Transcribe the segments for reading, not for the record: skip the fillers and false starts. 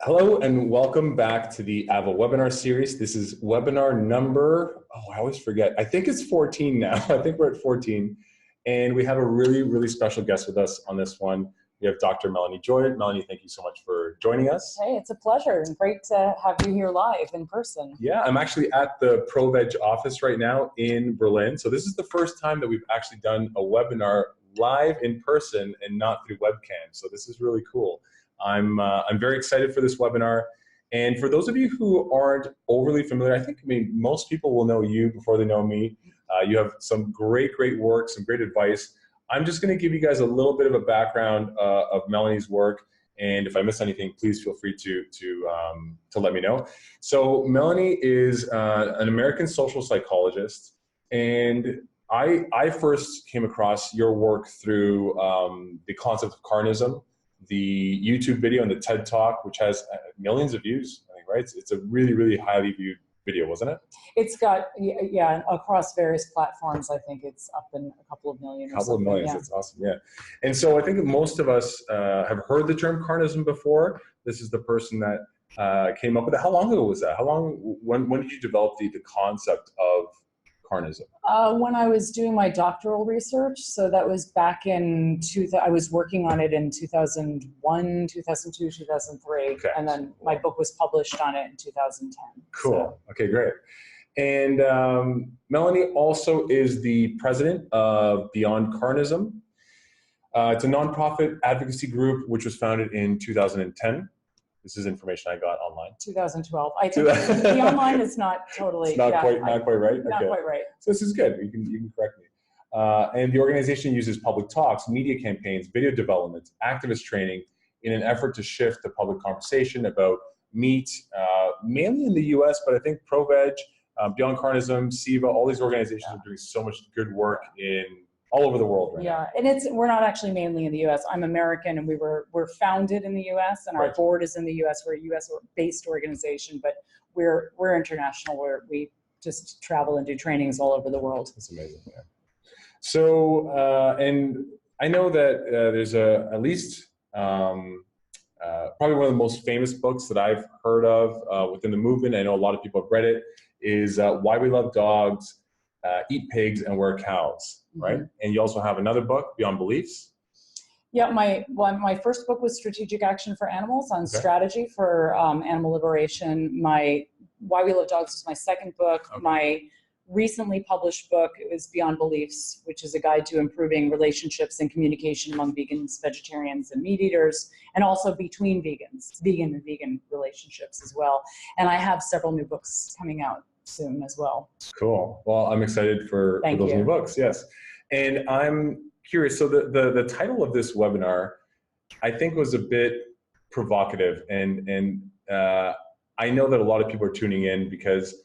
Hello and welcome back to the AVO webinar series. This is webinar number, I always forget. I think it's 14 now. I think we're at 14. And we have a really special guest with us on this one. We have Dr. Melanie Joy. Melanie, thank you so much for joining us. Hey, it's a pleasure and great to have you here live in person. Yeah, I'm actually at the ProVeg office right now in Berlin. So this is the first time that we've actually done a webinar live in person and not through webcam. So this is really cool. I'm very excited for this webinar. And for those of you who aren't overly familiar, I mean, most people will know you before they know me. You have some great work, some great advice. I'm just going to give you guys a little bit of a background of Melanie's work. And if I miss anything, please feel free to let me know. So Melanie is an American social psychologist. And I first came across your work through the concept of carnism, the YouTube video and the TED Talk, which has millions of views, I think, right? It's a really highly viewed video, wasn't it? It's got, yeah, across various platforms. I think it's up in a couple of million. A couple of millions, yeah. That's awesome, yeah. And so I think that most of us have heard the term carnism before. This is the person that came up with it. How long ago was that? When did you develop the concept of carnism? When I was doing my doctoral research, so that was back in, I was working on it in 2001, 2002, 2003, okay. And then my book was published on it in 2010. Cool, so. Okay, great. And Melanie also is the president of Beyond Carnism. It's a nonprofit advocacy group which was founded in 2010. This is information I got online. 2012. I think the online is not totally. It's not quite right. Not okay. quite right. So this is good. You can correct me. And the organization uses public talks, media campaigns, video development, activist training in an effort to shift the public conversation about meat, mainly in the U.S., but I think ProVeg, Beyond Carnism, SIVA, all these organizations are doing so much good work all over the world right now. And we're not actually mainly in the U.S. I'm American, and we're founded in the U.S. and our board is in the U.S. We're a U.S.-based organization, but we're international. We just travel and do trainings all over the world. That's amazing. Yeah. So, and I know that there's at least probably one of the most famous books that I've heard of within the movement. I know a lot of people have read it. Is Why We Love Dogs, Eat Pigs, and Wear Cows. Right? Mm-hmm. And you also have another book, Beyond Beliefs. Yeah, my first book was Strategic Action for Animals on strategy for animal liberation. My Why We Love Dogs was my second book. Okay. My recently published book is Beyond Beliefs, which is a guide to improving relationships and communication among vegans, vegetarians, and meat eaters, and also between vegans, vegan and vegan relationships as well. And I have several new books coming out soon as well. Cool. Well, I'm excited for those new books. Yes. And I'm curious. So the title of this webinar, I think, was a bit provocative. And I know that a lot of people are tuning in because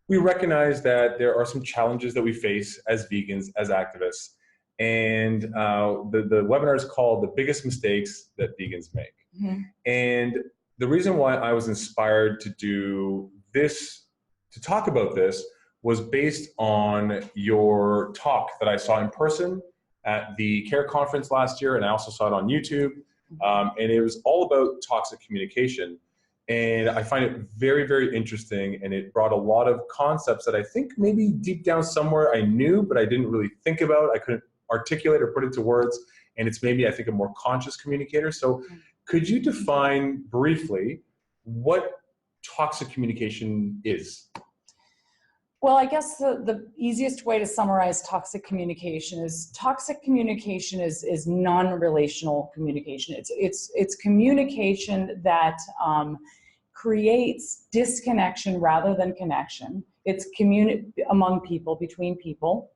we recognize that there are some challenges that we face as vegans, as activists. And the webinar is called The Biggest Mistakes That Vegans Make. Mm-hmm. And the reason why I was inspired to do this, to talk about this, was based on your talk that I saw in person at the CARE conference last year, and I also saw it on YouTube. And it was all about toxic communication. And I find it very interesting, and it brought a lot of concepts that I think maybe deep down somewhere I knew, but I didn't really think about. I couldn't articulate or put into words, and it's maybe, I think, a more conscious communicator. So could you define briefly what toxic communication is? Well, I guess the easiest way to summarize toxic communication is non-relational communication. It's communication that creates disconnection rather than connection. It's among people, between people.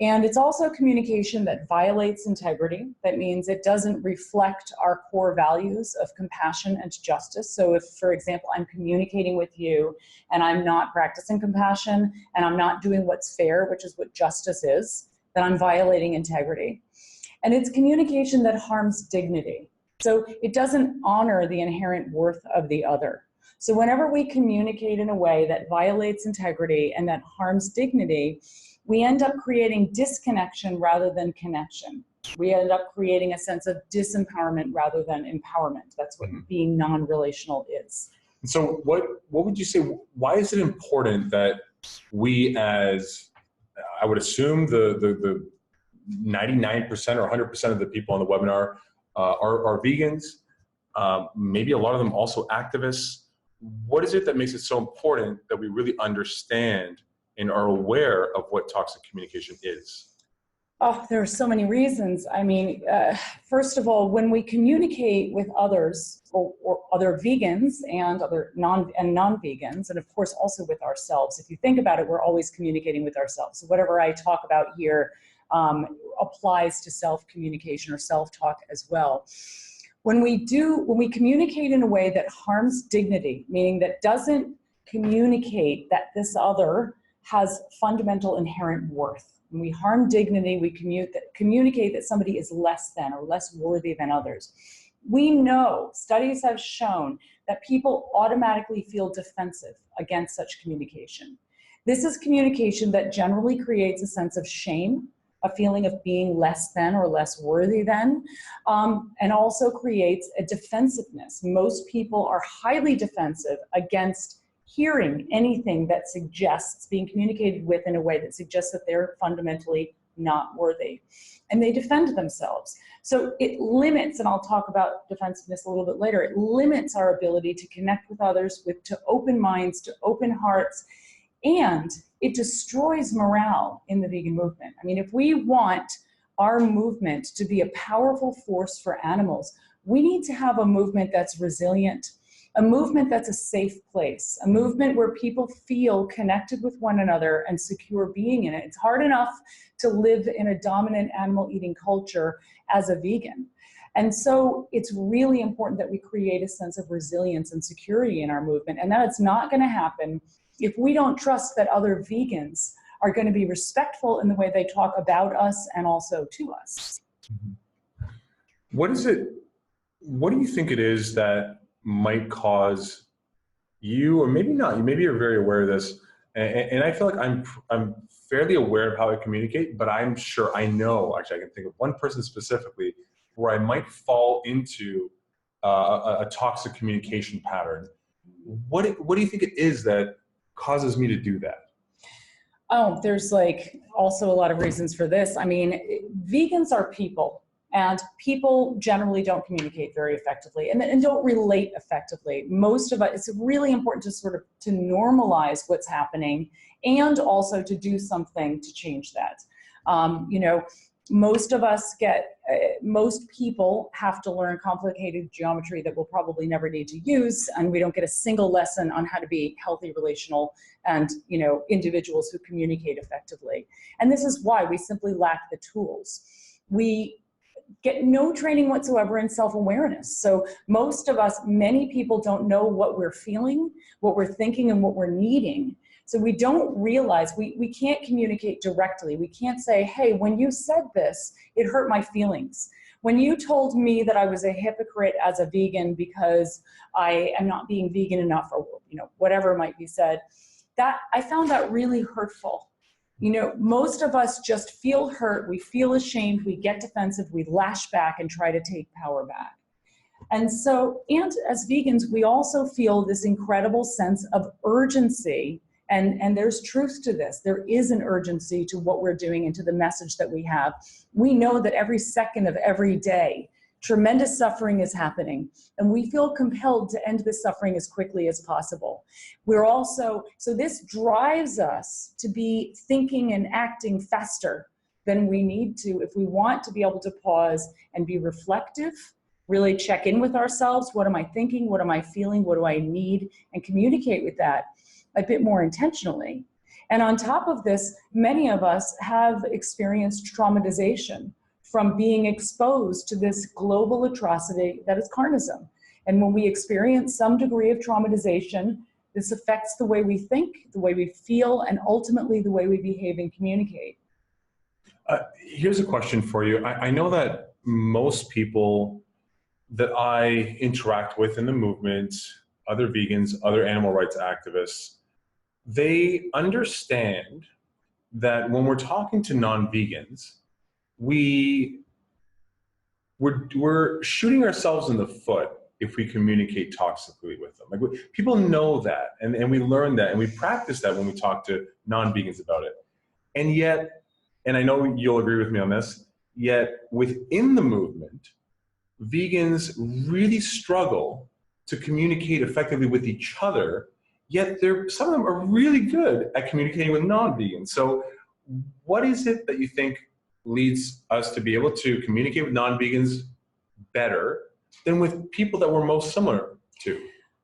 And it's also communication that violates integrity. That means it doesn't reflect our core values of compassion and justice. So if, for example, I'm communicating with you and I'm not practicing compassion and I'm not doing what's fair, which is what justice is, then I'm violating integrity. And it's communication that harms dignity. So it doesn't honor the inherent worth of the other. So whenever we communicate in a way that violates integrity and that harms dignity, we end up creating disconnection rather than connection. We end up creating a sense of disempowerment rather than empowerment. That's what being non-relational is. So what would you say, why is it important that we as, I would assume the 99% or 100% of the people on the webinar are vegans, maybe a lot of them also activists. What is it that makes it so important that we really understand and are aware of what toxic communication is? Oh, there are so many reasons. I mean, first of all, when we communicate with others or other vegans and other non-vegans, and of course also with ourselves, if you think about it, we're always communicating with ourselves. So whatever I talk about here applies to self-communication or self-talk as well. When we communicate in a way that harms dignity, meaning that doesn't communicate that this other has fundamental inherent worth. When we harm dignity, we communicate that somebody is less than or less worthy than others. We know, studies have shown, that people automatically feel defensive against such communication. This is communication that generally creates a sense of shame, a feeling of being less than or less worthy than, and also creates a defensiveness. Most people are highly defensive against hearing anything that suggests being communicated with in a way that suggests that they're fundamentally not worthy. And they defend themselves. So it limits, and I'll talk about defensiveness a little bit later, it limits our ability to connect with others, to open minds, to open hearts, and it destroys morale in the vegan movement. I mean, if we want our movement to be a powerful force for animals, we need to have a movement that's resilient, a movement that's a safe place, a movement where people feel connected with one another and secure being in it. It's hard enough to live in a dominant animal eating culture as a vegan. And so it's really important that we create a sense of resilience and security in our movement, and that it's not going to happen if we don't trust that other vegans are going to be respectful in the way they talk about us and also to us. What do you think it is that might cause you, or maybe not, maybe you're very aware of this, and I feel like I'm fairly aware of how I communicate, but I'm sure, I know, actually I can think of one person specifically where I might fall into a toxic communication pattern. What do you think it is that causes me to do that? Oh, there's like also a lot of reasons for this. I mean, vegans are people. And people generally don't communicate very effectively and don't relate effectively. Most of us, it's really important to sort of to normalize what's happening and also to do something to change that. You know, most of us most people have to learn complicated geometry that we'll probably never need to use, and we don't get a single lesson on how to be healthy, relational, and, you know, individuals who communicate effectively. And this is why we simply lack the tools. We get no training whatsoever in self-awareness. So most of us, many people don't know what we're feeling, what we're thinking, and what we're needing. So we don't realize, we can't communicate directly. We can't say, hey, when you said this, it hurt my feelings. When you told me that I was a hypocrite as a vegan because I am not being vegan enough, or, you know, whatever might be said, that I found that really hurtful. You know, most of us just feel hurt, we feel ashamed, we get defensive, we lash back and try to take power back. And so, and as vegans, we also feel this incredible sense of urgency, and there's truth to this. There is an urgency to what we're doing and to the message that we have. We know that every second of every day, tremendous suffering is happening, and we feel compelled to end this suffering as quickly as possible. We're also, so this drives us to be thinking and acting faster than we need to if we want to be able to pause and be reflective, really check in with ourselves. What am I thinking? What am I feeling? What do I need? And communicate with that a bit more intentionally. And on top of this, many of us have experienced traumatization from being exposed to this global atrocity that is carnism. And when we experience some degree of traumatization, this affects the way we think, the way we feel, and ultimately the way we behave and communicate. Here's a question for you. I know that most people that I interact with in the movement, other vegans, other animal rights activists, they understand that when we're talking to non-vegans, we we're shooting ourselves in the foot if we communicate toxically with them. Like, people know that, and we learn that, and we practice that when we talk to non-vegans about it. And yet, and I know you'll agree with me on this, yet within the movement, vegans really struggle to communicate effectively with each other, yet some of them are really good at communicating with non-vegans. So what is it that you think leads us to be able to communicate with non-vegans better than with people that we're most similar to?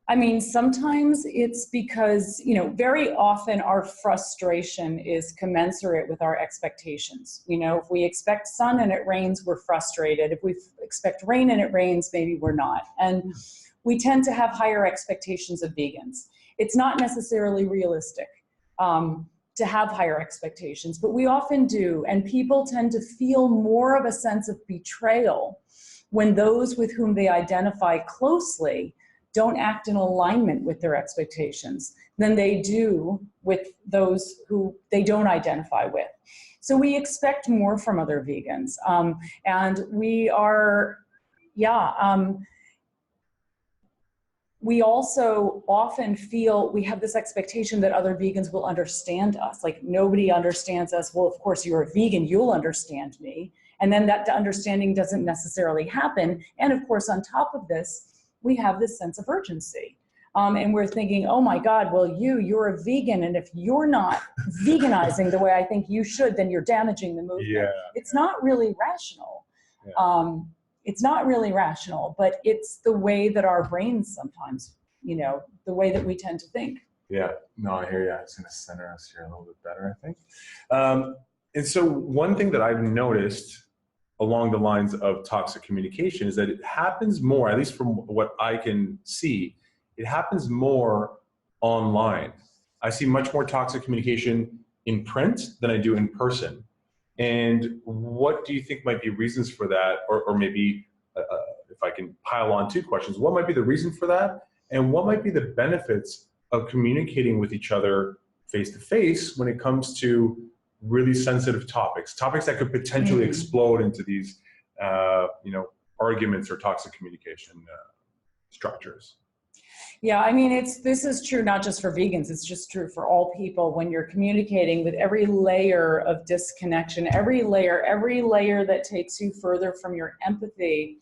I mean, sometimes it's because, you know, very often our frustration is commensurate with our expectations. You know, if we expect sun and it rains, we're frustrated. If we expect rain and it rains, maybe we're not. And we tend to have higher expectations of vegans. It's not necessarily realistic to have higher expectations, but we often do. And people tend to feel more of a sense of betrayal when those with whom they identify closely don't act in alignment with their expectations than they do with those who they don't identify with. So we expect more from other vegans. And we are, we also often feel we have this expectation that other vegans will understand us. Like, nobody understands us. Well, of course, you're a vegan, you'll understand me. And then that understanding doesn't necessarily happen. And of course, on top of this, we have this sense of urgency. And we're thinking, oh my God, well, you're a vegan, and if you're not veganizing the way I think you should, then you're damaging the movement. Yeah. It's not really rational. Yeah. It's not really rational, but it's the way that our brains sometimes, you know, the way that we tend to think. Yeah, no, I hear you. It's going to center us here a little bit better, I think. And so one thing that I've noticed along the lines of toxic communication is that it happens more, at least from what I can see, it happens more online. I see much more toxic communication in print than I do in person. And what do you think might be reasons for that? Or maybe if I can pile on two questions, what might be the reason for that? And what might be the benefits of communicating with each other face-to-face when it comes to really sensitive topics that could potentially explode into these, you know, arguments or toxic communication structures? Yeah, I mean, this is true not just for vegans, it's just true for all people. When you're communicating with every layer of disconnection, every layer that takes you further from your empathy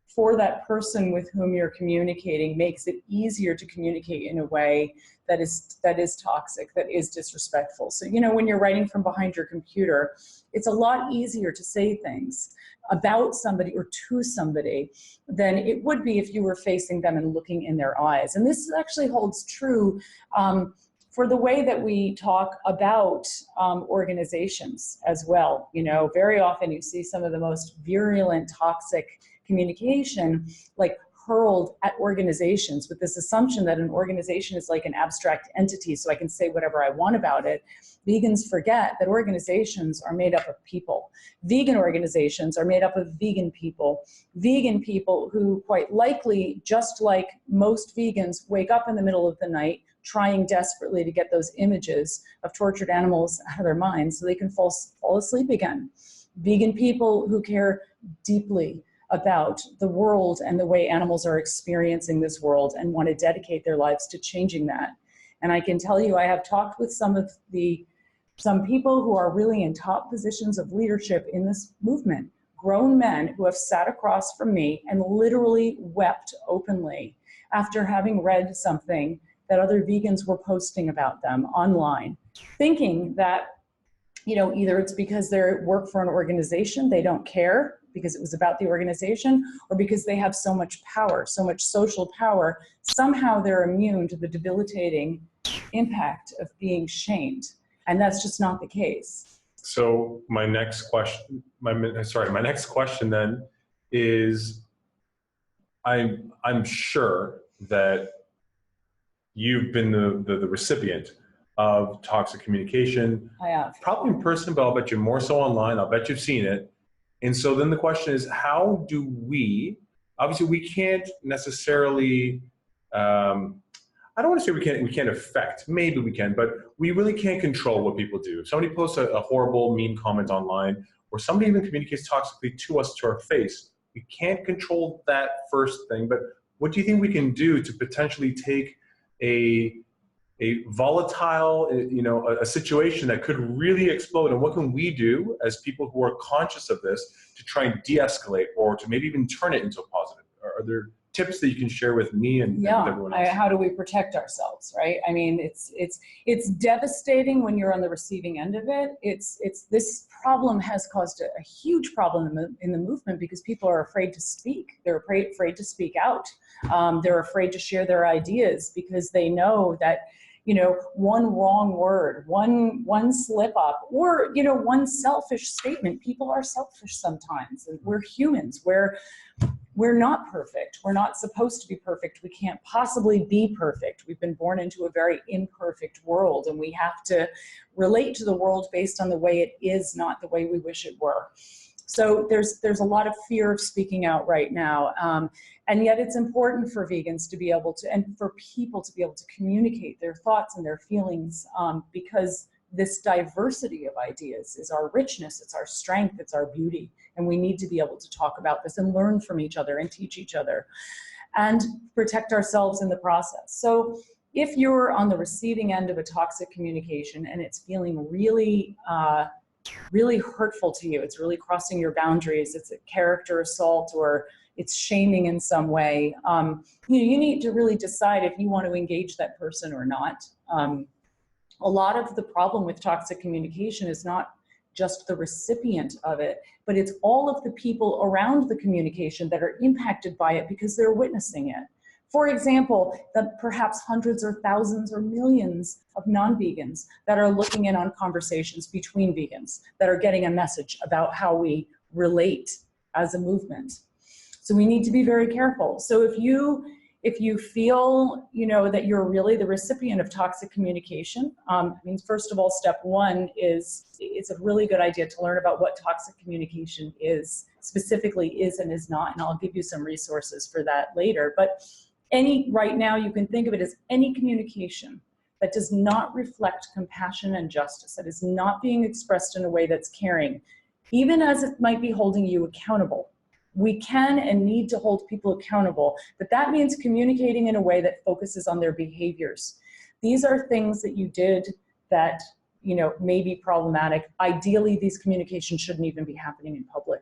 for that person with whom you're communicating makes it easier to communicate in a way that is toxic, that is disrespectful. So, you know, when you're writing from behind your computer, it's a lot easier to say things about somebody or to somebody than it would be if you were facing them and looking in their eyes. And this actually holds true for the way that we talk about organizations as well. You know, very often you see some of the most virulent toxic communication like hurled at organizations with this assumption that an organization is like an abstract entity, so I can say whatever I want about it. Vegans forget that organizations are made up of people. Vegan organizations are made up of vegan people who quite likely, just like most vegans, wake up in the middle of the night trying desperately to get those images of tortured animals out of their minds so they can fall asleep again. Vegan people who care deeply about the world and the way animals are experiencing this world and want to dedicate their lives to changing that. And I can tell you, I have talked with some people who are really in top positions of leadership in this movement, grown men who have sat across from me and literally wept openly after having read something that other vegans were posting about them online, thinking that, you know, either it's because they work for an organization, they don't care because it was about the organization, or because they have so much power, so much social power, somehow they're immune to the debilitating impact of being shamed. And that's just not the case. So my next question then is, I'm sure that you've been the recipient of toxic communication. I have. Probably in person, but I'll bet you more so online. I'll bet you've seen it. And so then the question is, how do we, obviously we can't necessarily, I don't want to say we can't affect, maybe we can, but we really can't control what people do. If somebody posts a horrible, mean comment online, or somebody even communicates toxically to us to our face, we can't control that first thing, but what do you think we can do to potentially take a volatile, a situation that could really explode, and what can we do as people who are conscious of this to try and de-escalate, or to maybe even turn it into a positive? Are there tips that you can share with me and with everyone else? How do we protect ourselves, right? I mean, it's devastating when you're on the receiving end of it. This problem has caused a huge problem in the movement because people are afraid to speak. They're afraid to speak out. They're afraid to share their ideas because they know that, one wrong word, one slip up, or, one selfish statement. People are selfish sometimes, and we're humans. We're not perfect. We're not supposed to be perfect. We can't possibly be perfect. We've been born into a very imperfect world, and we have to relate to the world based on the way it is, not the way we wish it were. So there's a lot of fear of speaking out right now. And yet it's important for vegans to be able to, and for people to be able to communicate their thoughts and their feelings, because this diversity of ideas is our richness, it's our strength, it's our beauty. And we need to be able to talk about this and learn from each other and teach each other and protect ourselves in the process. So if you're on the receiving end of a toxic communication and it's feeling really, really hurtful to you, it's really crossing your boundaries, it's a character assault, or it's shaming in some way, you need to really decide if you want to engage that person or not. A lot of the problem with toxic communication is not just the recipient of it, but it's all of the people around the communication that are impacted by it because they're witnessing it. For example, that perhaps hundreds or thousands or millions of non-vegans that are looking in on conversations between vegans that are getting a message about how we relate as a movement. So we need to be very careful. So if you feel, that you're really the recipient of toxic communication, first of all, step one is it's a really good idea to learn about what toxic communication specifically is and is not, and I'll give you some resources for that later. But right now you can think of it as any communication that does not reflect compassion and justice, that is not being expressed in a way that's caring, even as it might be holding you accountable. We can and need to hold people accountable, but that means communicating in a way that focuses on their behaviors. These are things that you did that, may be problematic. Ideally, these communications shouldn't even be happening in public.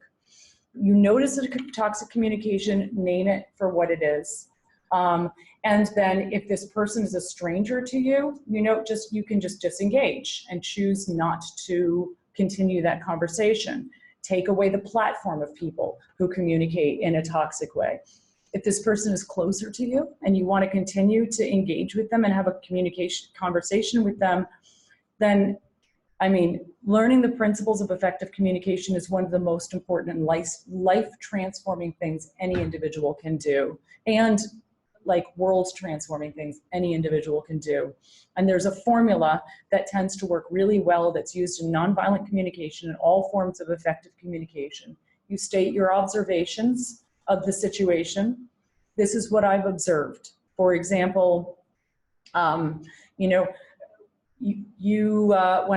You notice a toxic communication, name it for what it is. And then if this person is a stranger to you, you can just disengage and choose not to continue that conversation. Take away the platform of people who communicate in a toxic way. If this person is closer to you and you want to continue to engage with them and have a conversation with them, then, learning the principles of effective communication is one of the most important and life-transforming things any individual can do, and world-transforming things any individual can do. And there's a formula that tends to work really well that's used in nonviolent communication and all forms of effective communication. You state your observations of the situation. This is what I've observed. For example, when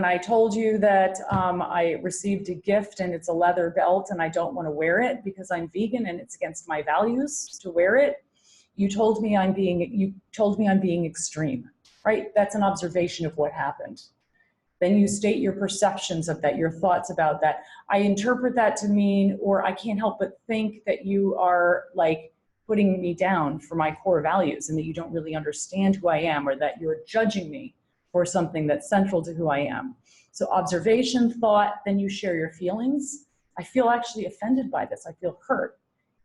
I told you that I received a gift and it's a leather belt and I don't want to wear it because I'm vegan and it's against my values to wear it, you told me I'm being extreme, right? That's an observation of what happened. Then you state your perceptions of that, your thoughts about that. I interpret that to mean, or I can't help but think that you are putting me down for my core values and that you don't really understand who I am, or that you're judging me for something that's central to who I am. So observation, thought, then you share your feelings. I feel actually offended by this. I feel hurt.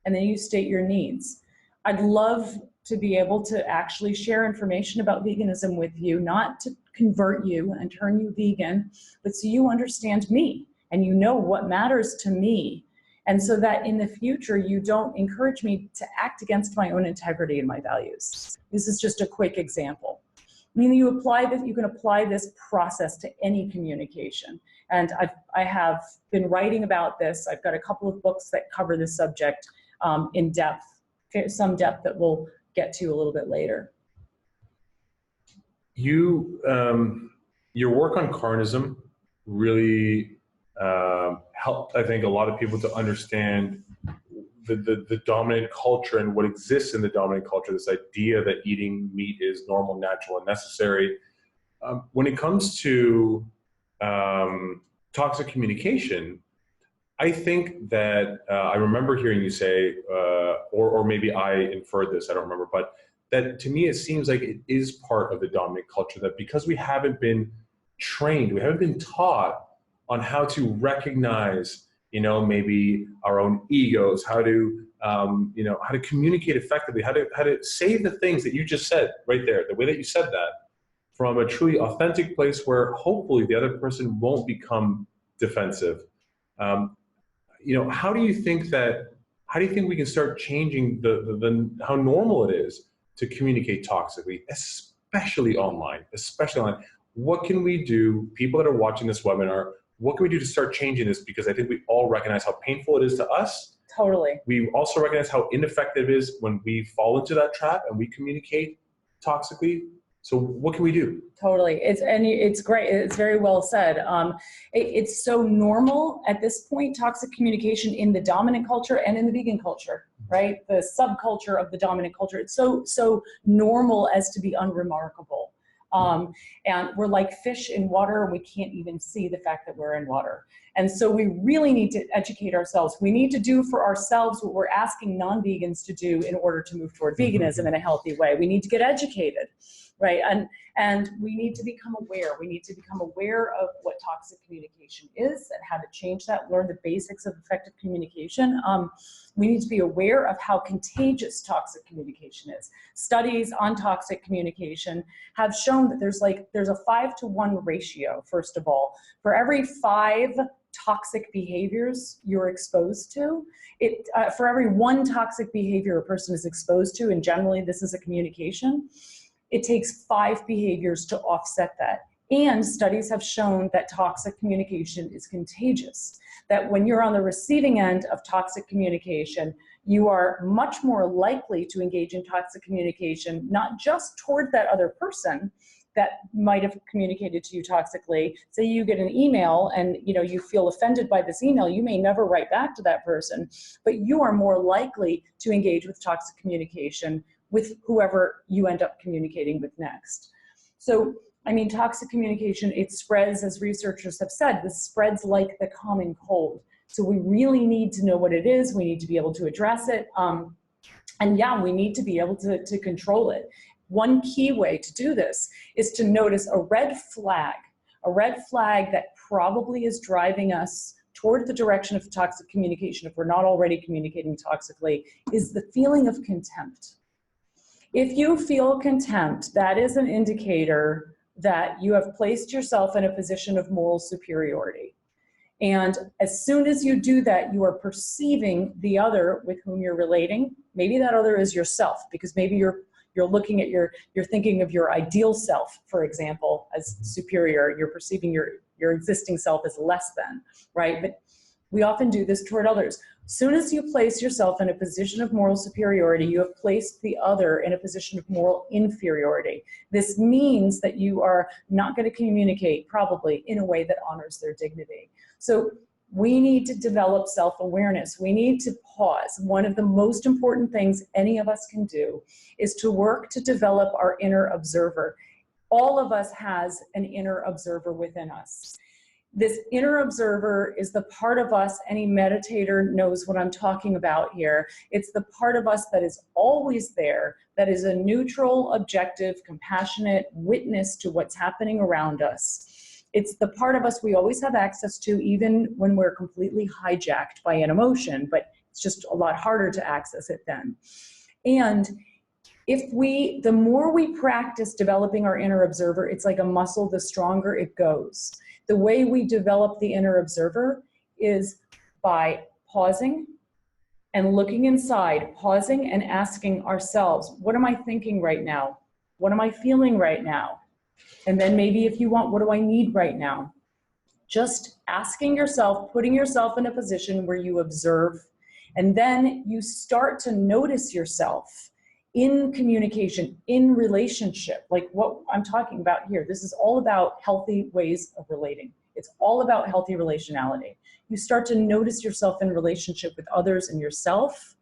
And then you state your needs. I'd love to be able to actually share information about veganism with you, not to convert you and turn you vegan, but so you understand me and you know what matters to me. And so that in the future, you don't encourage me to act against my own integrity and my values. This is just a quick example. You can apply this process to any communication. And I have been writing about this. I've got a couple of books that cover this subject in depth. Some depth that we'll get to a little bit later. Your work on carnism really helped, I think, a lot of people to understand the dominant culture and what exists in the dominant culture, this idea that eating meat is normal, natural, and necessary. When it comes to toxic communication, I think that I remember hearing you say, or maybe I inferred this, I don't remember, but that to me it seems like it is part of the dominant culture, that because we haven't been trained, we haven't been taught on how to recognize, maybe our own egos, how to, how to communicate effectively, how to say the things that you just said right there, the way that you said that, from a truly authentic place where hopefully the other person won't become defensive. How do you think we can start changing how normal it is to communicate toxically, especially online? What can we do, people that are watching this webinar, what can we do to start changing this? Because I think we all recognize how painful it is to us. Totally. We also recognize how ineffective it is when we fall into that trap and we communicate toxically. So what can we do? Totally. It's great. It's very well said. It's so normal at this point, toxic communication in the dominant culture and in the vegan culture, right? The subculture of the dominant culture. It's so normal as to be unremarkable. And we're like fish in water, and we can't even see the fact that we're in water. And so we really need to educate ourselves. We need to do for ourselves what we're asking non-vegans to do in order to move toward veganism in a healthy way. We need to get educated, right? And we need to become aware. We need to become aware of what toxic communication is and how to change that, learn the basics of effective communication. We need to be aware of how contagious toxic communication is. Studies on toxic communication have shown that there's a 5-to-1 ratio, first of all. For every 5 toxic behaviors you're exposed to, for every 1 toxic behavior a person is exposed to, and generally this is a communication, it takes 5 behaviors to offset that. And studies have shown that toxic communication is contagious, that when you're on the receiving end of toxic communication, you are much more likely to engage in toxic communication, not just toward that other person that might have communicated to you toxically. Say you get an email and you feel offended by this email, you may never write back to that person, but you are more likely to engage with toxic communication with whoever you end up communicating with next. So, toxic communication, it spreads, as researchers have said, this spreads like the common cold. So we really need to know what it is. We need to be able to address it. And yeah, we need to be able to control it. One key way to do this is to notice a red flag that probably is driving us toward the direction of toxic communication, if we're not already communicating toxically, is the feeling of contempt. If you feel contempt, that is an indicator that you have placed yourself in a position of moral superiority. And as soon as you do that, you are perceiving the other with whom you're relating. Maybe that other is yourself, because maybe you're looking at you're thinking of your ideal self, for example, as superior. You're perceiving your existing self as less than, right? But we often do this toward others. As soon as you place yourself in a position of moral superiority, you have placed the other in a position of moral inferiority. This means that you are not going to communicate, probably, in a way that honors their dignity. So we need to develop self-awareness. We need to pause. One of the most important things any of us can do is to work to develop our inner observer. All of us has an inner observer within us. This inner observer is the part of us, any meditator knows what I'm talking about here. It's the part of us that is always there, that is a neutral, objective, compassionate witness to what's happening around us. It's the part of us we always have access to, even when we're completely hijacked by an emotion, but it's just a lot harder to access it then. And the more we practice developing our inner observer, it's like a muscle, the stronger it goes. The way we develop the inner observer is by pausing and looking inside, pausing and asking ourselves, what am I thinking right now? What am I feeling right now? And then maybe if you want, what do I need right now? Just asking yourself, putting yourself in a position where you observe, and then you start to notice yourself in communication, in relationship, like what I'm talking about here. This is all about healthy ways of relating. It's all about healthy relationality. You start to notice yourself in relationship with others and yourself.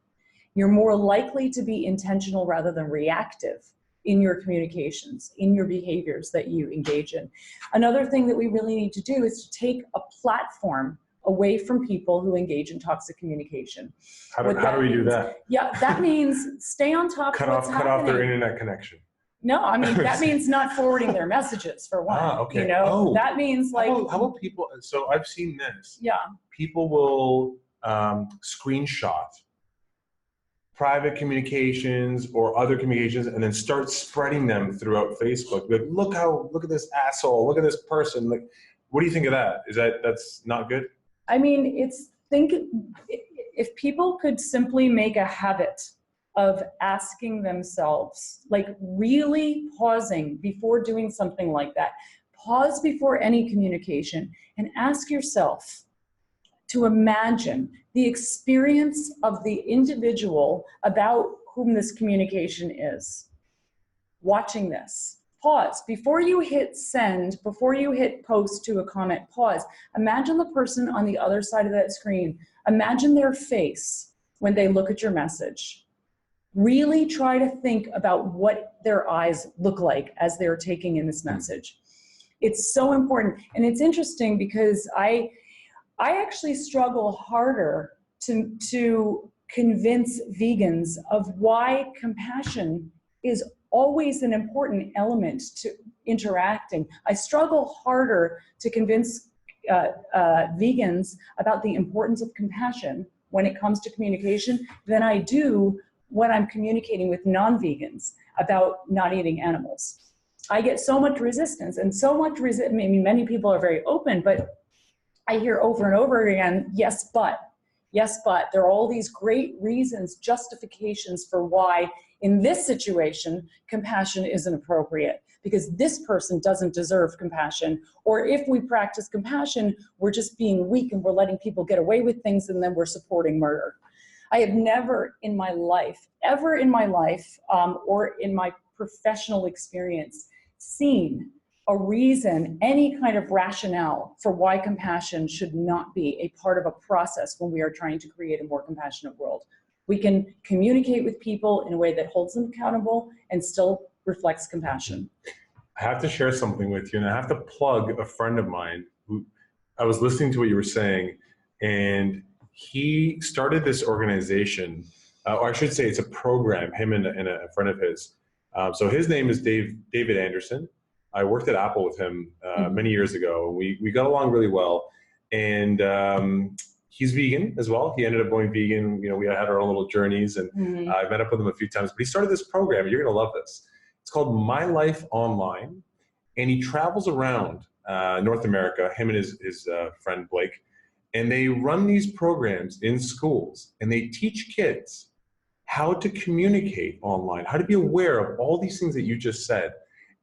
You're more likely to be intentional rather than reactive in your communications, in your behaviors that you engage in. Another thing that we really need to do is to take a platform away from people who engage in toxic communication. How do we do that? Yeah, that means stay on top of what's happening. Cut off their internet connection. No, I mean, that means not forwarding their messages, for one. Okay. You know, that means like... How about people, so I've seen this. Yeah. People will screenshot private communications or other communications and then start spreading them throughout Facebook. Like, look at this asshole, look at this person. Like, what do you think of that? That's not good? I mean, if people could simply make a habit of asking themselves, like really pausing before doing something like that, pause before any communication and ask yourself to imagine the experience of the individual about whom this communication is. Watching this. Pause. Before you hit send, before you hit post to a comment, pause. Imagine the person on the other side of that screen. Imagine their face when they look at your message. Really try to think about what their eyes look like as they're taking in this message. It's so important. And it's interesting because I actually struggle harder to convince vegans of why compassion is always an important element to interacting. I struggle harder to convince vegans about the importance of compassion when it comes to communication than I do when I'm communicating with non-vegans about not eating animals. I get so much resistance and so much I mean, many people are very open, but I hear over and over again, yes, but there are all these great reasons, justifications for why in this situation, compassion isn't appropriate because this person doesn't deserve compassion. Or if we practice compassion, we're just being weak and we're letting people get away with things and then we're supporting murder. I have never in my life, ever in my life, or in my professional experience, seen a reason, any kind of rationale for why compassion should not be a part of a process when we are trying to create a more compassionate world. We can communicate with people in a way that holds them accountable and still reflects compassion. I have to share something with you, and I have to plug a friend of mine who I was listening to what you were saying, and he started this organization, or I should say it's a program, him and a friend of his. So his name is David Anderson. I worked at Apple with him many years ago. We got along really well, and he's vegan as well. He ended up going vegan. You know, we had our own little journeys, and I met up with him a few times. But he started this program, and you're going to love this. It's called My Life Online, and he travels around North America, him and his friend Blake, and they run these programs in schools, and they teach kids how to communicate online, how to be aware of all these things that you just said.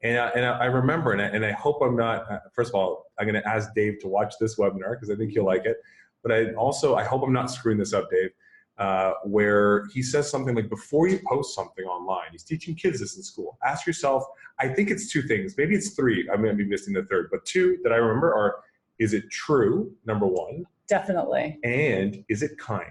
And I remember, and I hope I'm not, first of all, I'm going to ask Dave to watch this webinar because I think he'll like it. But I hope I'm not screwing this up, Dave, where he says something like, before you post something online, he's teaching kids this in school, ask yourself, I think it's two things, maybe it's three, I'm going to be missing the third, but two that I remember are, is it true, number one? Definitely. And is it kind?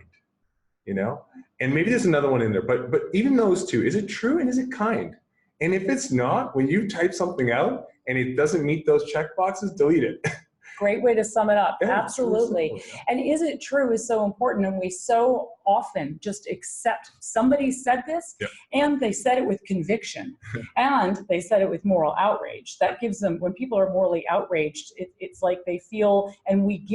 You know? And maybe there's another one in there, but even those two, is it true and is it kind? And if it's not, when you type something out and it doesn't meet those check boxes, delete it. Great way to sum it up. Yeah, absolutely. Simple, yeah. And is it true is so important, and we so often just accept somebody said this, yep. And they said it with conviction, and they said it with moral outrage. That gives them, when people are morally outraged, it's like they feel, and we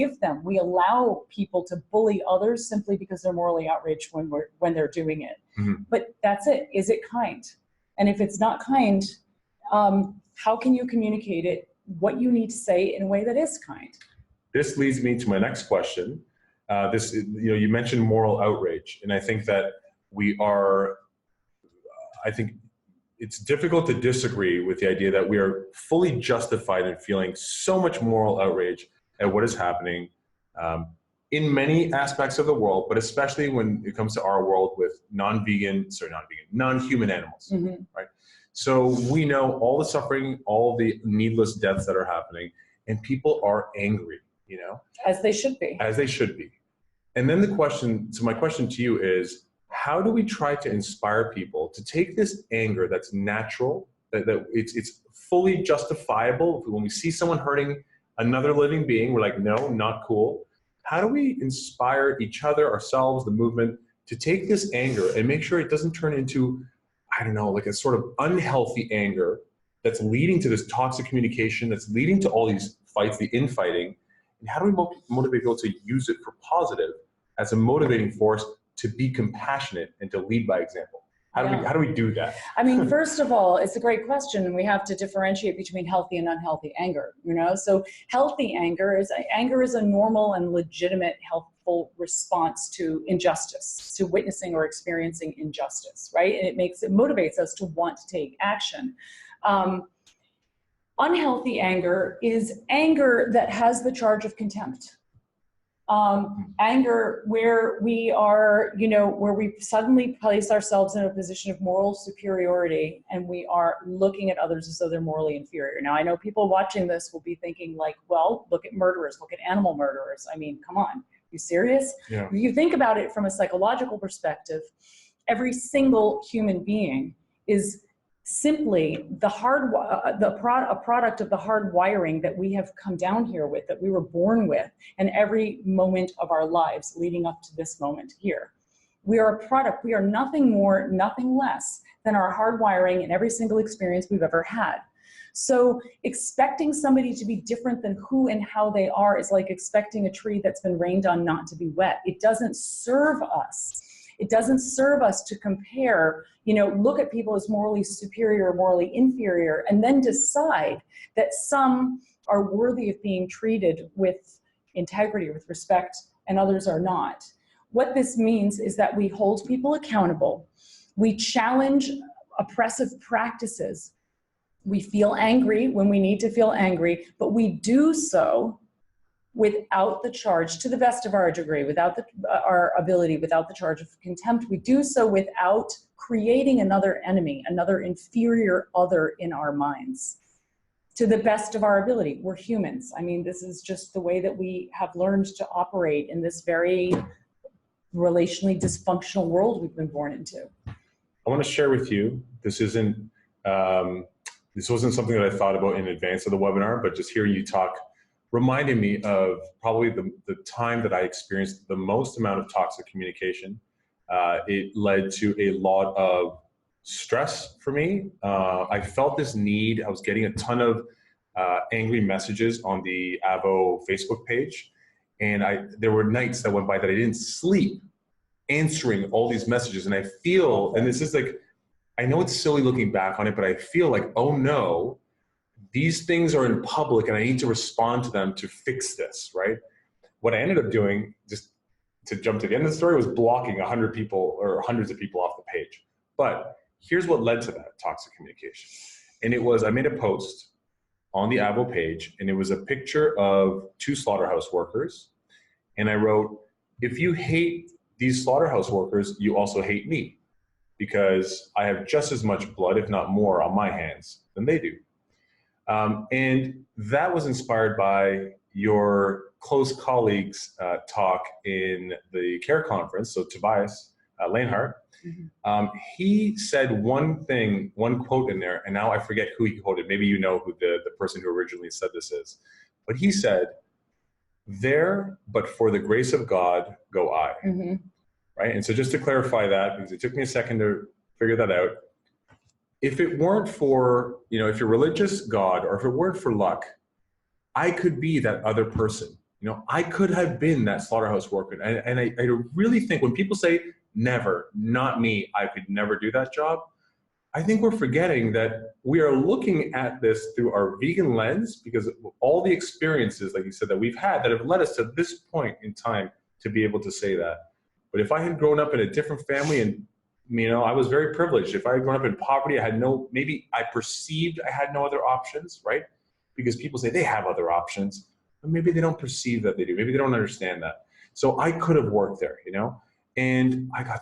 allow people to bully others simply because they're morally outraged when they're doing it. Mm-hmm. But that's it. Is it kind? And if it's not kind, how can you communicate it, what you need to say in a way that is kind? This leads me to my next question. You mentioned moral outrage, and I think that I think it's difficult to disagree with the idea that we are fully justified in feeling so much moral outrage at what is happening in many aspects of the world, but especially when it comes to our world with non-human animals, mm-hmm. right? So we know all the suffering, all the needless deaths that are happening, and people are angry, you know? As they should be. As they should be. And then my question to you is, how do we try to inspire people to take this anger that's natural, that it's fully justifiable? When we see someone hurting another living being, we're like, no, not cool. How do we inspire each other, ourselves, the movement, to take this anger and make sure it doesn't turn into, I don't know, like a sort of unhealthy anger that's leading to this toxic communication, that's leading to all these fights, the infighting? And how do we motivate people to use it for positive as a motivating force, to be compassionate and to lead by example? How do we do that? I mean, first of all, it's a great question, and we have to differentiate between healthy and unhealthy anger, you know? So healthy anger is a normal and legitimate, helpful response to injustice, to witnessing or experiencing injustice, right? And it motivates us to want to take action. Unhealthy anger is anger that has the charge of contempt. Anger where we are, you know, where we suddenly place ourselves in a position of moral superiority and we are looking at others as though they're morally inferior. Now, I know people watching this will be thinking like, well, look at murderers, look at animal murderers. I mean, come on, you serious? Yeah. If you think about it from a psychological perspective, every single human being is simply a product of the hard wiring that we have come down here with, that we were born with, and every moment of our lives leading up to this moment here. We are a product. We are nothing more, nothing less than our hard wiring in every single experience we've ever had. So expecting somebody to be different than who and how they are is like expecting a tree that's been rained on not to be wet. It doesn't serve us. It doesn't serve us to compare, you know, look at people as morally superior or morally inferior, and then decide that some are worthy of being treated with integrity, with respect, and others are not. What this means is that we hold people accountable. We challenge oppressive practices. We feel angry when we need to feel angry, but we do so without the charge, to the best of our degree, without our ability, without the charge of contempt. We do so without creating another enemy, another inferior other in our minds. To the best of our ability. We're humans. I mean, this is just the way that we have learned to operate in this very relationally dysfunctional world we've been born into. I want to share with you, this wasn't something that I thought about in advance of the webinar, but just hearing you talk reminded me of probably the time that I experienced the most amount of toxic communication. It led to a lot of stress for me. I felt this need. I was getting a ton of angry messages on the AVO Facebook page. And there were nights that went by that I didn't sleep answering all these messages. And I feel, and this is like, I know it's silly looking back on it, but I feel like, oh no, these things are in public and I need to respond to them to fix this, right? What I ended up doing, just to jump to the end of the story, was blocking 100 people or hundreds of people off the page. But here's what led to that toxic communication. And it was, I made a post on the AVO page, and it was a picture of 2 slaughterhouse workers. And I wrote, if you hate these slaughterhouse workers, you also hate me, because I have just as much blood, if not more, on my hands than they do. And that was inspired by your close colleagues' talk in the CARE conference. So Tobias Lanehart, he said one thing, one quote in there, and now I forget who he quoted. Maybe you know who the person who originally said this is. But he said, there, but for the grace of God, go I. Right? And so just to clarify that, because it took me a second to figure that out, if it weren't for, you know, if you're religious, God, or if it weren't for luck, I could be that other person. You know, I could have been that slaughterhouse worker. And I really think when people say, never, not me, I could never do that job, I think we're forgetting that we are looking at this through our vegan lens, because of all the experiences, like you said, that we've had that have led us to this point in time to be able to say that. But if I had grown up in a different family, and you know, I was very privileged. If I had grown up in poverty, I had maybe I perceived I had no other options, right? Because people say they have other options, but maybe they don't perceive that they do. Maybe they don't understand that. So I could have worked there, you know? And I got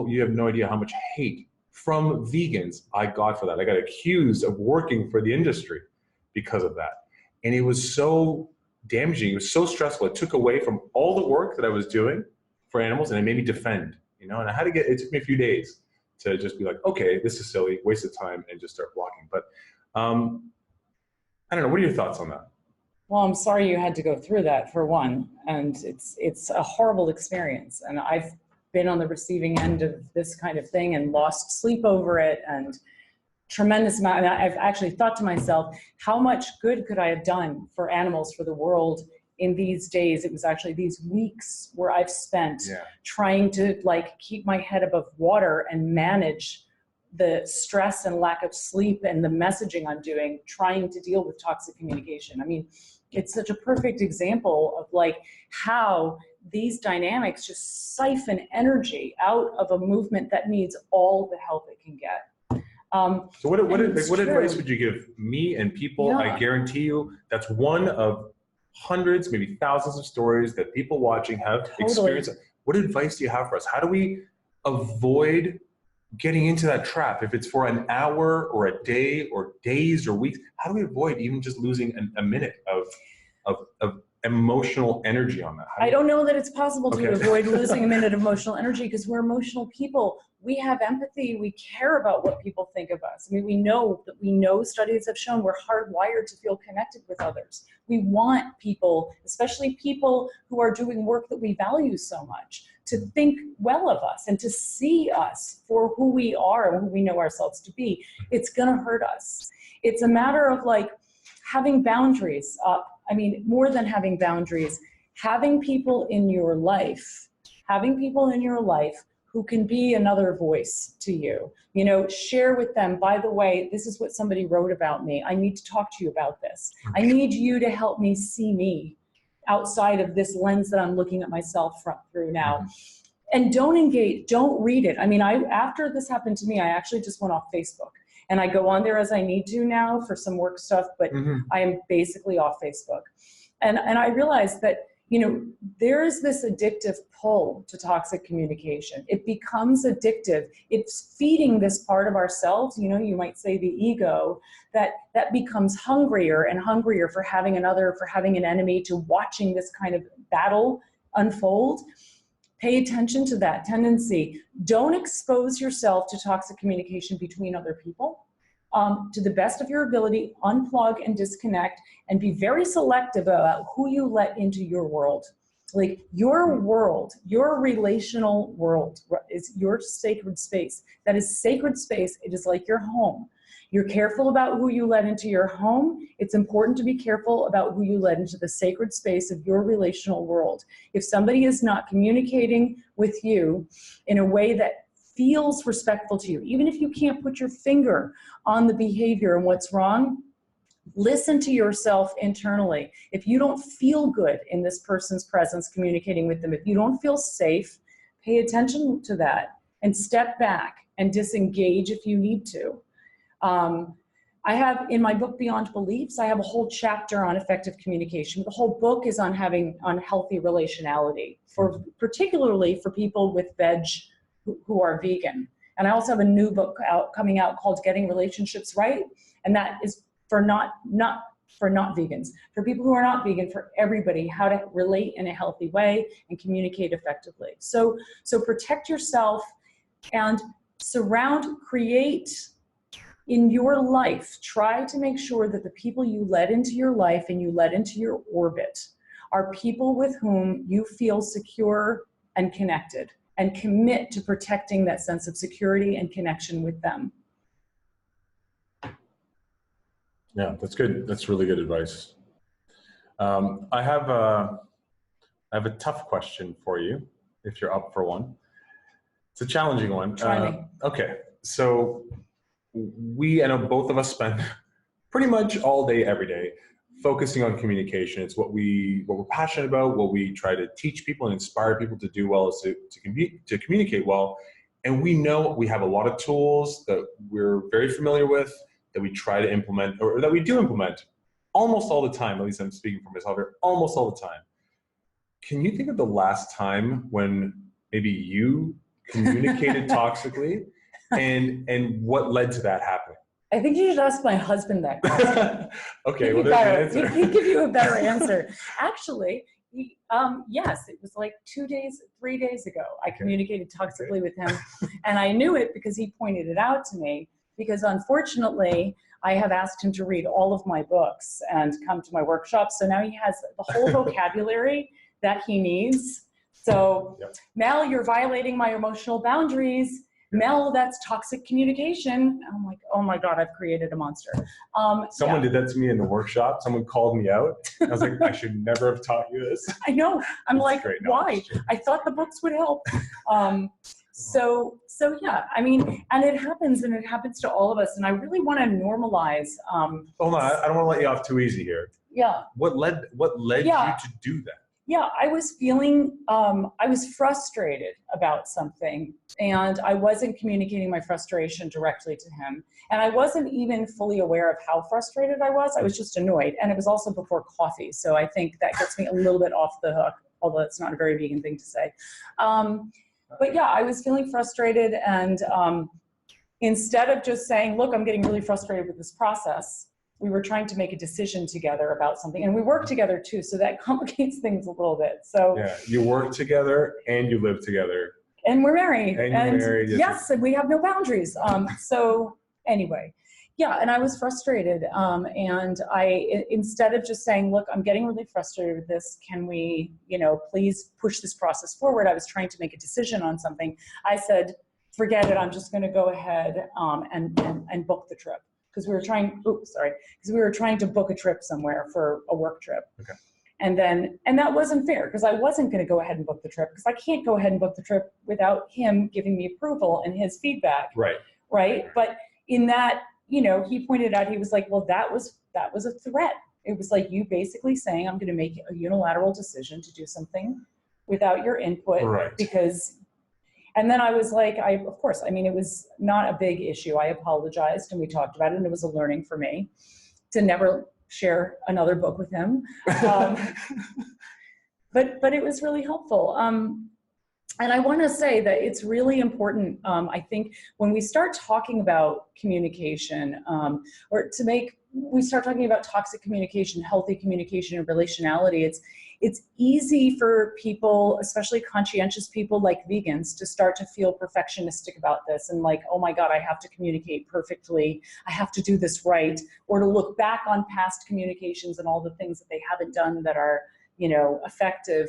you have no idea how much hate from vegans I got for that. I got accused of working for the industry because of that. And it was so damaging. It was so stressful. It took away from all the work that I was doing for animals, and it made me defend, and I had to it took me a few days to just be like, okay, this is silly, waste of time, and just start blocking. But I don't know. What are your thoughts on that? Well, I'm sorry you had to go through that, for one, and it's a horrible experience. And I've been on the receiving end of this kind of thing and lost sleep over it, and tremendous amount. And I've actually thought to myself, how much good could I have done for animals, for the world in these days? It was actually these weeks where I've spent trying to keep my head above water and manage the stress and lack of sleep and the messaging I'm doing, trying to deal with toxic communication. I mean, it's such a perfect example of how these dynamics just siphon energy out of a movement that needs all the help it can get. So what advice would you give me and people? Yeah. I guarantee you that's one of hundreds, maybe thousands of stories that people watching have experienced. What advice do you have for us? How do we avoid getting into that trap? If it's for an hour or a day or days or weeks, how do we avoid even just losing a minute of emotional energy on that? I don't know that it's possible to avoid losing a minute of emotional energy, because we're emotional people. We have empathy. We care about what people think of us. I mean, we know studies have shown we're hardwired to feel connected with others. We want people, especially people who are doing work that we value so much, to think well of us and to see us for who we are and who we know ourselves to be. It's going to hurt us. It's a matter of having boundaries. I mean, more than having boundaries, having people in your life who can be another voice to you. Share with them, by the way, this is what somebody wrote about me. I need to talk to you about this. I need you to help me see me outside of this lens that I'm looking at myself through now. And don't engage, don't read it. I mean, after this happened to me, I actually just went off Facebook. And I go on there as I need to now for some work stuff, but I am basically off Facebook. And I realized that, there's this addictive pull to toxic communication. It becomes addictive. It's feeding this part of ourselves, you might say the ego, that becomes hungrier and hungrier for having an enemy, to watching this kind of battle unfold. Pay attention to that tendency. Don't expose yourself to toxic communication between other people. To the best of your ability, unplug and disconnect, and be very selective about who you let into your world. Your world, your relational world is your sacred space. That is sacred space. It is like your home. You're careful about who you let into your home. It's important to be careful about who you let into the sacred space of your relational world. If somebody is not communicating with you in a way that feels respectful to you, even if you can't put your finger on the behavior and what's wrong, listen to yourself internally. If you don't feel good in this person's presence communicating with them, if you don't feel safe, pay attention to that and step back and disengage if you need to. I have, in my book, Beyond Beliefs, I have a whole chapter on effective communication. The whole book is on healthy relationality, particularly for people with veg who are vegan. And I also have a new book coming out called Getting Relationships Right, and that is for not vegans, for people who are not vegan, for everybody, how to relate in a healthy way and communicate effectively. So protect yourself and create in your life, try to make sure that the people you let into your life and you let into your orbit are people with whom you feel secure and connected, and commit to protecting that sense of security and connection with them. Yeah, that's good. That's really good advice. I have a tough question for you, if you're up for one. It's a challenging one. Try me. Okay, so I know both of us spend pretty much all day, every day, focusing on communication. It's what we're passionate about, what we try to teach people and inspire people to do well, is to communicate well. And we know we have a lot of tools that we're very familiar with, that we try to implement, or that we do implement almost all the time. At least I'm speaking for myself here, almost all the time. Can you think of the last time when maybe you communicated toxically and what led to that happening? I think you should ask my husband that question. Okay, well, there's the answer. He'd give you a better answer. Actually, yes, it was like 3 days ago. I communicated toxically with him, and I knew it because he pointed it out to me. Because unfortunately, I have asked him to read all of my books and come to my workshops. So now he has the whole vocabulary that he needs. So, Mel, you're violating my emotional boundaries. Mel, that's toxic communication. I'm like, oh my God, I've created a monster. Someone did that to me in the workshop. Someone called me out. I was like, I should never have taught you this. I know. I'm like, why? I thought the books would help. So yeah, I mean, and it happens to all of us. And I really want to normalize. Hold on, I don't want to let you off too easy here. Yeah. What led you to do that? Yeah, I was feeling, I was frustrated about something, and I wasn't communicating my frustration directly to him. And I wasn't even fully aware of how frustrated I was just annoyed. And it was also before coffee. So I think that gets me a little bit off the hook, although it's not a very vegan thing to say. But yeah, I was feeling frustrated, and instead of just saying, look, I'm getting really frustrated with this process, we were trying to make a decision together about something, and we work together too, so that complicates things a little bit. So yeah, you work together and you live together, and we're married, and you're married. Yes, and we have no boundaries. So anyway, yeah, and I was frustrated, and I, instead of just saying, look, I'm getting really frustrated with this, can we, please push this process forward? I was trying to make a decision on something. I said, forget it, I'm just going to go ahead and book the trip. Because we were trying to book a trip somewhere for a work trip. Okay. And that wasn't fair, because I wasn't going to go ahead and book the trip, because I can't go ahead and book the trip without him giving me approval and his feedback. Right. Right. But in that, he pointed out, he was like, well, that was a threat. It was like you basically saying, I'm going to make a unilateral decision to do something without your input. Right. And then I was like, of course, it was not a big issue. I apologized and we talked about it, and it was a learning for me to never share another book with him. But it was really helpful. And I want to say that it's really important, I think, when we start talking about communication, we start talking about toxic communication, healthy communication, and relationality, it's easy for people, especially conscientious people like vegans, to start to feel perfectionistic about this and like, oh my God, I have to communicate perfectly. I have to do this right. Or to look back on past communications and all the things that they haven't done that are, effective.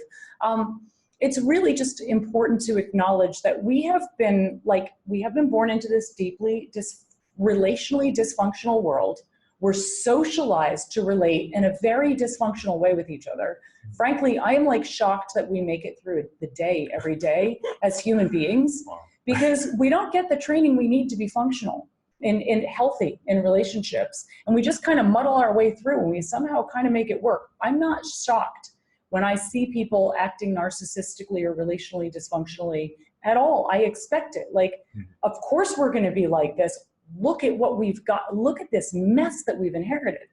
It's really just important to acknowledge that we have been born into this deeply relationally dysfunctional world. We're socialized to relate in a very dysfunctional way with each other. Frankly, I am shocked that we make it through the day every day as human beings, because we don't get the training we need to be functional and healthy in relationships. And we just kind of muddle our way through, and we somehow kind of make it work. I'm not shocked when I see people acting narcissistically or relationally dysfunctionally at all. I expect it. Of course we're going to be like this. Look at what we've got. Look at this mess that we've inherited.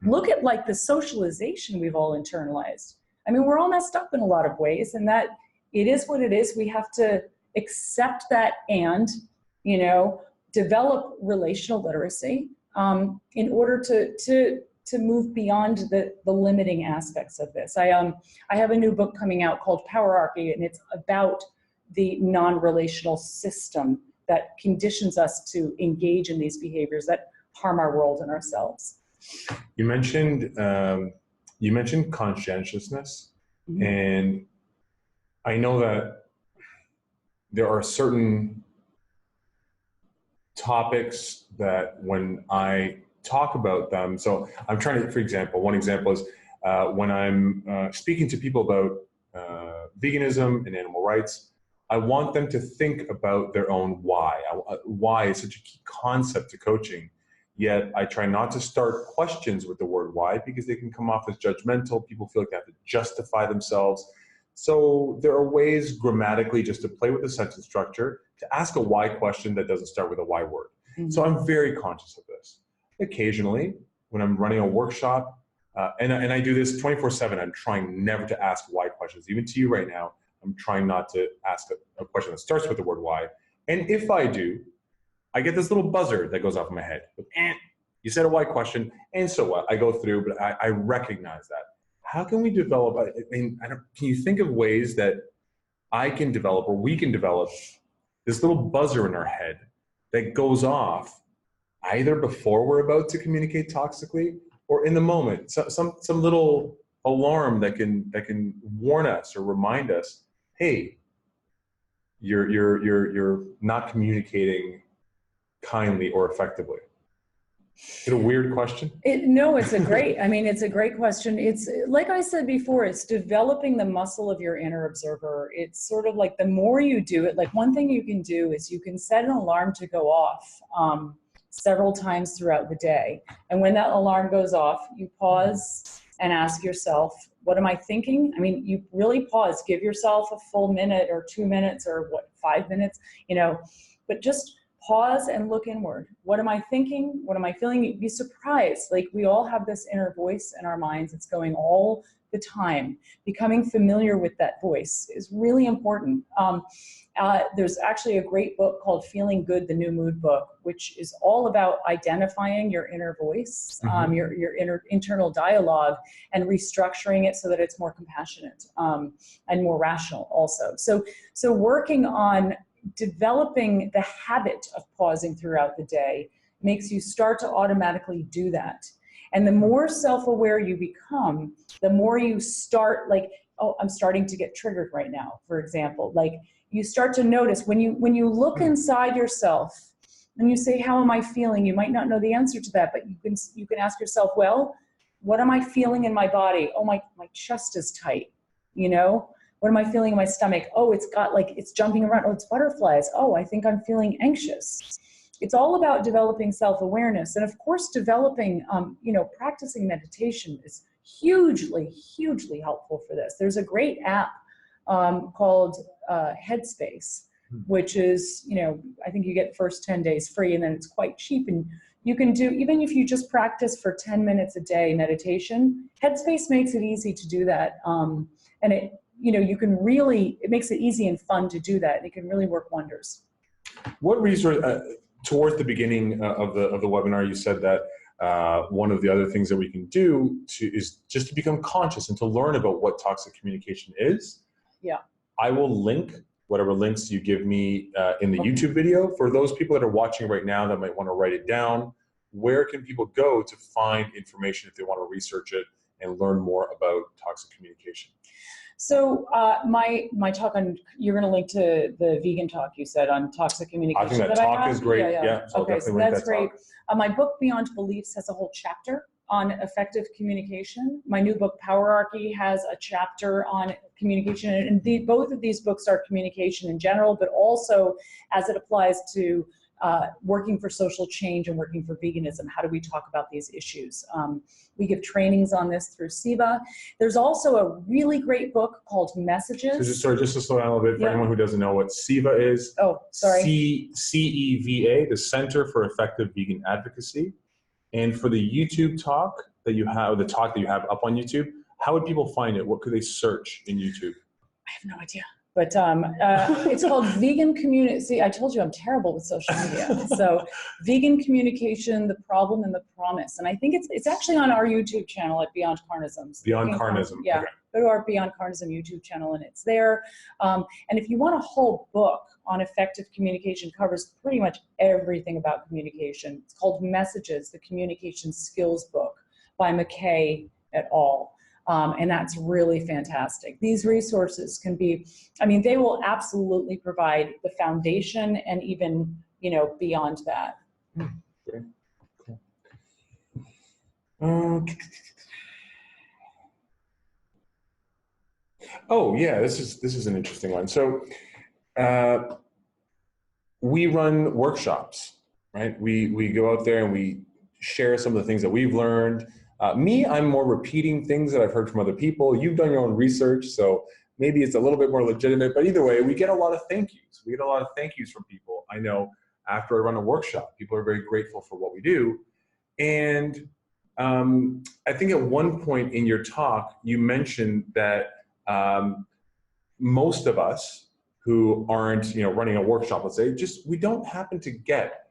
Look at the socialization we've all internalized. We're all messed up in a lot of ways, and that it is what it is. We have to accept that and, develop relational literacy in order to move beyond the limiting aspects of this. I have a new book coming out called Powerarchy, and it's about the non-relational system that conditions us to engage in these behaviors that harm our world and ourselves. You mentioned conscientiousness, mm-hmm. and I know that there are certain topics that when I talk about them, so I'm trying to, for example, one example is when I'm speaking to people about veganism and animal rights, I want them to think about their own why. Why is such a key concept to coaching, yet I try not to start questions with the word why, because they can come off as judgmental. People feel like they have to justify themselves. So there are ways grammatically just to play with the sentence structure to ask a why question that doesn't start with a why word. Mm-hmm. So I'm very conscious of this. Occasionally, when I'm running a workshop, and I do this 24/7, I'm trying never to ask why questions. Even to you right now, I'm trying not to ask a question that starts with the word why. And if I do, I get this little buzzer that goes off in my head. You said a why question, and so what? I go through, but I recognize that. How can we develop, can you think of ways that I can develop, or we can develop, this little buzzer in our head that goes off either before we're about to communicate toxically or in the moment? Some little alarm that can warn us or remind us, hey, you're not communicating kindly or effectively. Is it a weird question? No, it's a great, I mean, it's a great question. It's like I said before, it's developing the muscle of your inner observer. It's sort of like the more you do it, like one thing you can do is you can set an alarm to go off several times throughout the day. And when that alarm goes off, you pause and ask yourself, what am I thinking? I mean, you really pause, give yourself a full minute or 2 minutes or 5 minutes, you know, but just pause and look inward. What am I thinking? What am I feeling? You'd be surprised. Like, we all have this inner voice in our minds. It's going all the time. Becoming familiar with that voice is really important. There's actually a great book called Feeling Good, the New Mood book, which is all about identifying your inner voice, your internal dialogue, and restructuring it so that it's more compassionate and more rational also. So working on developing the habit of pausing throughout the day makes you start to automatically do that. And the more self-aware you become, the more you start, like, oh, I'm starting to get triggered right now, for example. Like, you start to notice when you look inside yourself and you say, how am I feeling? You might not know the answer to that, but you can ask yourself, well, what am I feeling in my body? Oh, my chest is tight, you know? What am I feeling in my stomach? Oh, it's got, like, it's jumping around. Oh, it's butterflies. Oh, I think I'm feeling anxious. It's all about developing self-awareness. And of course, developing, practicing meditation is hugely, hugely helpful for this. There's a great app called Headspace, which is, I think you get the first 10 days free, and then it's quite cheap. And you can do, even if you just practice for 10 minutes a day meditation, Headspace makes it easy to do that. And it makes it easy and fun to do that. And it can really work wonders. What resource, towards the beginning of the webinar, you said that one of the other things that we can do is just to become conscious and to learn about what toxic communication is. Yeah. I will link whatever links you give me in the YouTube video. For those people that are watching right now that might want to write it down, where can people go to find information if they want to research it and learn more about toxic communication? So my talk on, you're going to link to the vegan talk you said on toxic communication. I think that talk is great. Yeah. So okay, so that's great. My book, Beyond Beliefs, has a whole chapter on effective communication. My new book, Powerarchy, has a chapter on communication. And both of these books are communication in general, but also as it applies to working for social change and working for veganism. How do we talk about these issues? We give trainings on this through SIVA. There's also a really great book called Messages. So just to slow down a little bit for anyone who doesn't know what SIVA is. Oh, sorry. CEVA, the Center for Effective Vegan Advocacy. And for the YouTube talk that you have, the talk that you have up on YouTube, how would people find it? What could they search in YouTube? I have no idea. But it's called Vegan Community. See, I told you I'm terrible with social media. So Vegan Communication, the Problem and the Promise. And I think it's actually on our YouTube channel at Beyond Carnism. So Beyond Carnism. Yeah. Okay. Go to our Beyond Carnism YouTube channel and it's there. And if you want a whole book on effective communication, covers pretty much everything about communication. It's called Messages, the Communication Skills Book by McKay et al. And that's really fantastic. These resources can be, they will absolutely provide the foundation and even, beyond that. Okay. Cool. Oh yeah, this is an interesting one. So we run workshops, right? We go out there and we share some of the things that we've learned. I'm more repeating things that I've heard from other people. You've done your own research, so maybe it's a little bit more legitimate, but either way, we get a lot of thank yous. We get a lot of thank yous from people. I know after I run a workshop, people are very grateful for what we do. And I think at one point in your talk, you mentioned that most of us who aren't, running a workshop, let's say, we don't happen to get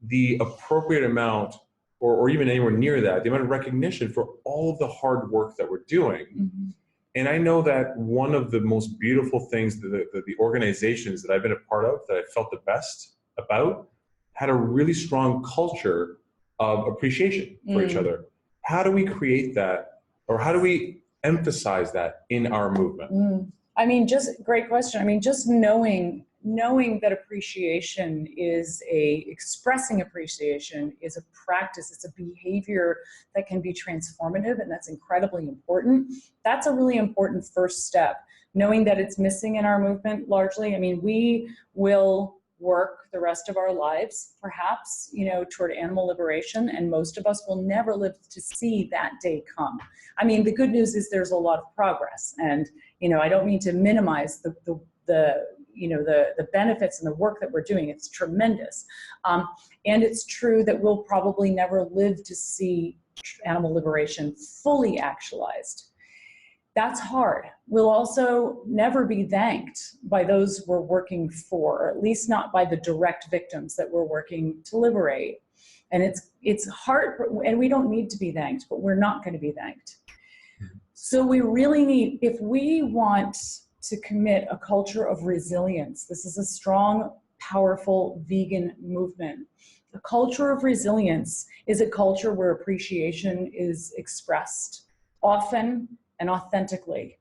the appropriate amount, or even anywhere near that, the amount of recognition for all of the hard work that we're doing. Mm-hmm. And I know that one of the most beautiful things that the organizations that I've been a part of, that I felt the best about, had a really strong culture of appreciation for each other. How do we create that, or how do we emphasize that in our movement? I mean, just great question. I mean, just knowing that appreciation is expressing appreciation is a practice, it's a behavior that can be transformative, and that's incredibly important. That's a really important first step, knowing that it's missing in our movement largely. I mean, we will work the rest of our lives, perhaps, toward animal liberation, and most of us will never live to see that day come. I mean, the good news is there's a lot of progress, and, I don't mean to minimize the benefits and the work that we're doing. It's tremendous. And it's true that we'll probably never live to see animal liberation fully actualized. That's hard. We'll also never be thanked by those we're working for, or at least not by the direct victims that we're working to liberate. And it's hard, and we don't need to be thanked, but we're not going to be thanked. So we really need, if we want to commit a culture of resilience, this is a strong, powerful vegan movement. A culture of resilience is a culture where appreciation is expressed often and authentically.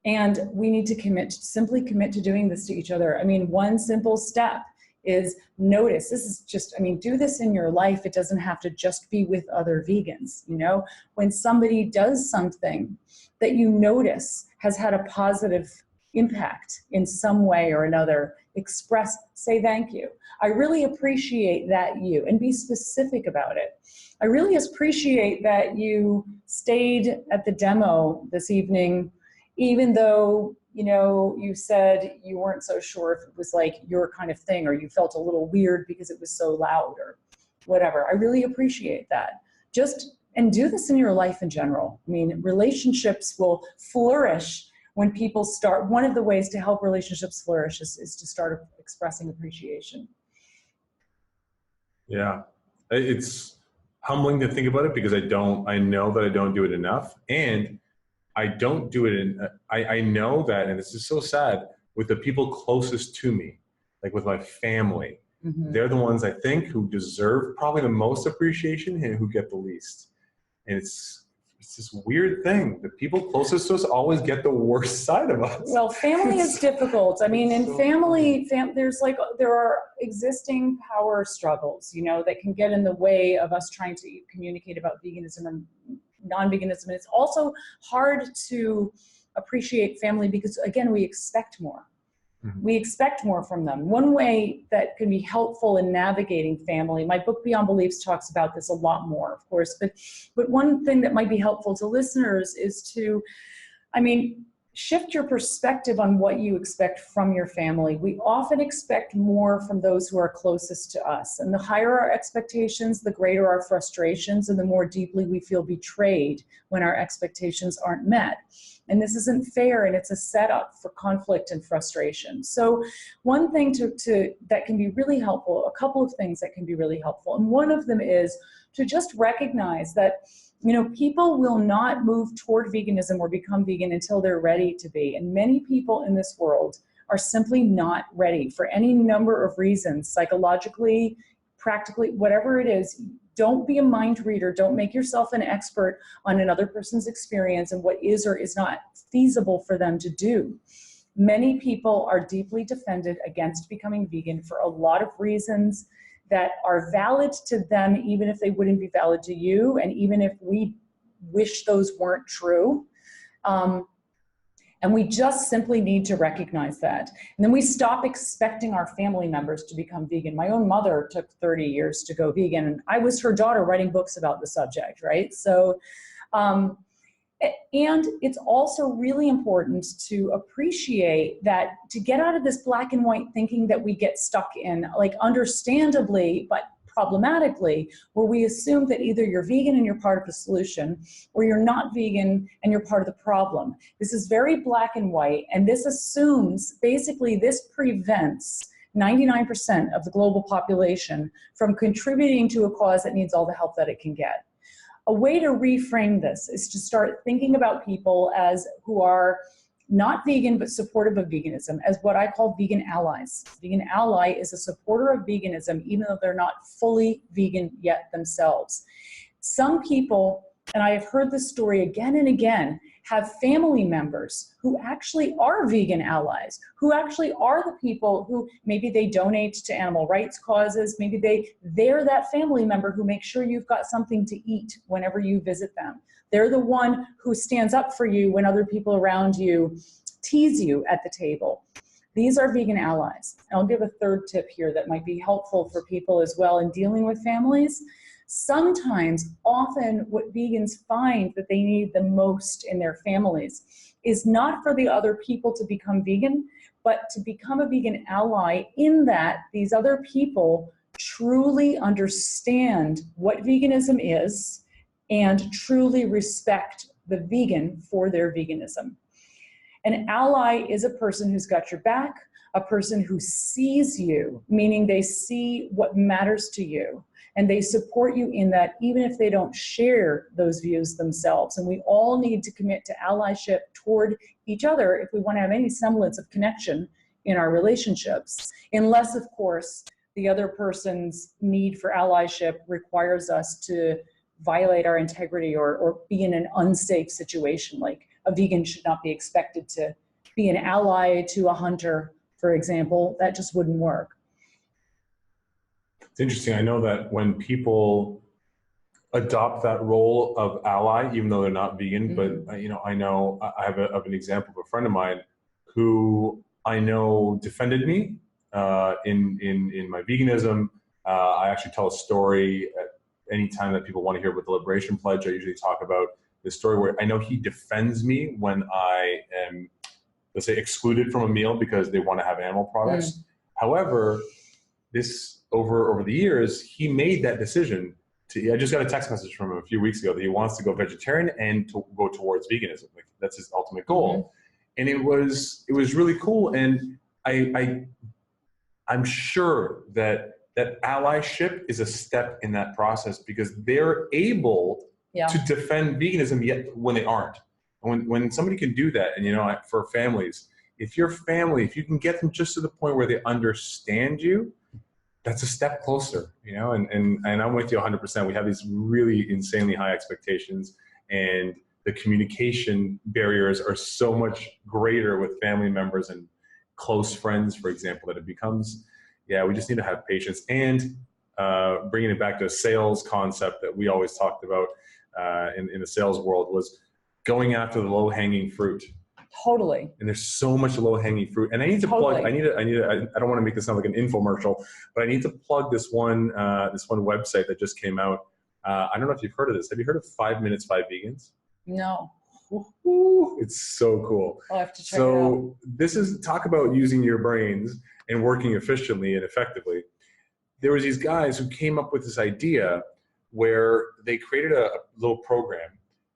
And we need to simply commit to doing this to each other. I mean, one simple step is notice. This is just, do this in your life. It doesn't have to just be with other vegans. When somebody does something that you notice has had a positive impact in some way or another, say thank you. I really appreciate that and be specific about it. I really appreciate that you stayed at the demo this evening, even though, you said you weren't so sure if it was like your kind of thing, or you felt a little weird because it was so loud or whatever. I really appreciate that. And do this in your life in general. I mean, relationships will flourish when people start. One of the ways to help relationships flourish is to start expressing appreciation. Yeah, it's humbling to think about it, because I know that I don't do it enough, and I don't do it I know that, and this is so sad, with the people closest to me, like with my family. Mm-hmm. They're the ones I think who deserve probably the most appreciation and who get the least. And it's this weird thing. The people closest to us always get the worst side of us. Well, family is difficult. I mean, in family, there are existing power struggles, that can get in the way of us trying to communicate about veganism and non-veganism. And it's also hard to appreciate family because, again, we expect more. Mm-hmm. We expect more from them. One way that can be helpful in navigating family, my book Beyond Beliefs talks about this a lot more, of course, but one thing that might be helpful to listeners is to, shift your perspective on what you expect from your family. We often expect more from those who are closest to us. And the higher our expectations, the greater our frustrations, and the more deeply we feel betrayed when our expectations aren't met. And this isn't fair, and it's a setup for conflict and frustration. So one thing that can be really helpful, a couple of things that can be really helpful, and one of them is to just recognize that people will not move toward veganism or become vegan until they're ready to be. And many people in this world are simply not ready for any number of reasons, psychologically, practically, whatever it is. Don't be a mind reader. Don't make yourself an expert on another person's experience and what is or is not feasible for them to do. Many people are deeply defended against becoming vegan for a lot of reasons that are valid to them, even if they wouldn't be valid to you, and even if we wish those weren't true. And we just simply need to recognize that. And then we stop expecting our family members to become vegan. My own mother took 30 years to go vegan, and I was her daughter writing books about the subject, right? So, and it's also really important to appreciate that, to get out of this black and white thinking that we get stuck in, like understandably, but problematically, where we assume that either you're vegan and you're part of the solution, or you're not vegan and you're part of the problem. This is very black and white, and this assumes, basically this prevents 99% of the global population from contributing to a cause that needs all the help that it can get. A way to reframe this is to start thinking about people as who are not vegan but supportive of veganism as what I call vegan allies. Vegan ally is a supporter of veganism even though they're not fully vegan yet themselves. Some people, and I have heard this story again and again, have family members who actually are vegan allies, who actually are the people who maybe they donate to animal rights causes, maybe they're that family member who makes sure you've got something to eat whenever you visit them. They're the one who stands up for you when other people around you tease you at the table. These are vegan allies. And I'll give a third tip here that might be helpful for people as well in dealing with families. Sometimes, often, what vegans find that they need the most in their families is not for the other people to become vegan, but to become a vegan ally in that these other people truly understand what veganism is and truly respect the vegan for their veganism. An ally is a person who's got your back, a person who sees you, meaning they see what matters to you. And they support you in that even if they don't share those views themselves. And we all need to commit to allyship toward each other if we want to have any semblance of connection in our relationships. Unless, of course, the other person's need for allyship requires us to violate our integrity or be in an unsafe situation. Like a vegan should not be expected to be an ally to a hunter, for example. That just wouldn't work. It's interesting. I know that when people adopt that role of ally, even though they're not vegan, but I know I have an example of a friend of mine who I know defended me in my veganism. I actually tell a story at any time that people want to hear about the Liberation Pledge. I usually talk about this story where I know he defends me when I am, let's say, excluded from a meal because they want to have animal products. However, over the years, he made that decision I just got a text message from him a few weeks ago that he wants to go vegetarian and to go towards veganism. Like, that's his ultimate goal. And it was really cool. And I'm sure that allyship is a step in that process because they're able to defend veganism yet when they aren't. When somebody can do that, and for families, if you can get them just to the point where they understand you, that's a step closer, and I'm with you 100%. We have these really insanely high expectations, and the communication barriers are so much greater with family members and close friends, for example, that it becomes, we just need to have patience. And bringing it back to a sales concept that we always talked about in the sales world was going after the low-hanging fruit. Totally. And there's so much low-hanging fruit. And I need to plug. I don't want to make this sound like an infomercial, but I need to plug this one website that just came out. I don't know if you've heard of this. Have you heard of 5 Minutes, 5 Vegans? No. It's so cool. I'll have to check it out. So this is talk about using your brains and working efficiently and effectively. There was these guys who came up with this idea where they created a little program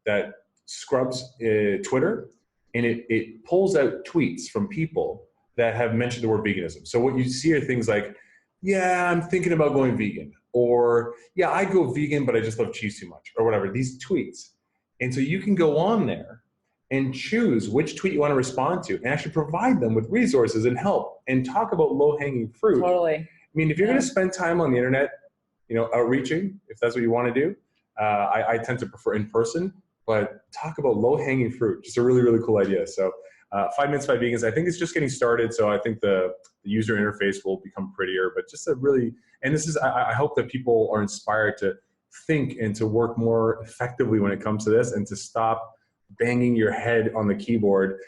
that scrubs Twitter, and it pulls out tweets from people that have mentioned the word veganism. So what you see are things like, yeah, I'm thinking about going vegan, or yeah, I go vegan, but I just love cheese too much, or whatever, these tweets. And so you can go on there and choose which tweet you want to respond to and actually provide them with resources and help and talk about low-hanging fruit. Totally. I mean, if you're going to spend time on the internet, outreaching, if that's what you want to do, I tend to prefer in person, but talk about low-hanging fruit. Just a really, really cool idea. So 5 Minutes, 5 Vegans, I think it's just getting started. So I think the user interface will become prettier, but just I hope that people are inspired to think and to work more effectively when it comes to this and to stop banging your head on the keyboard,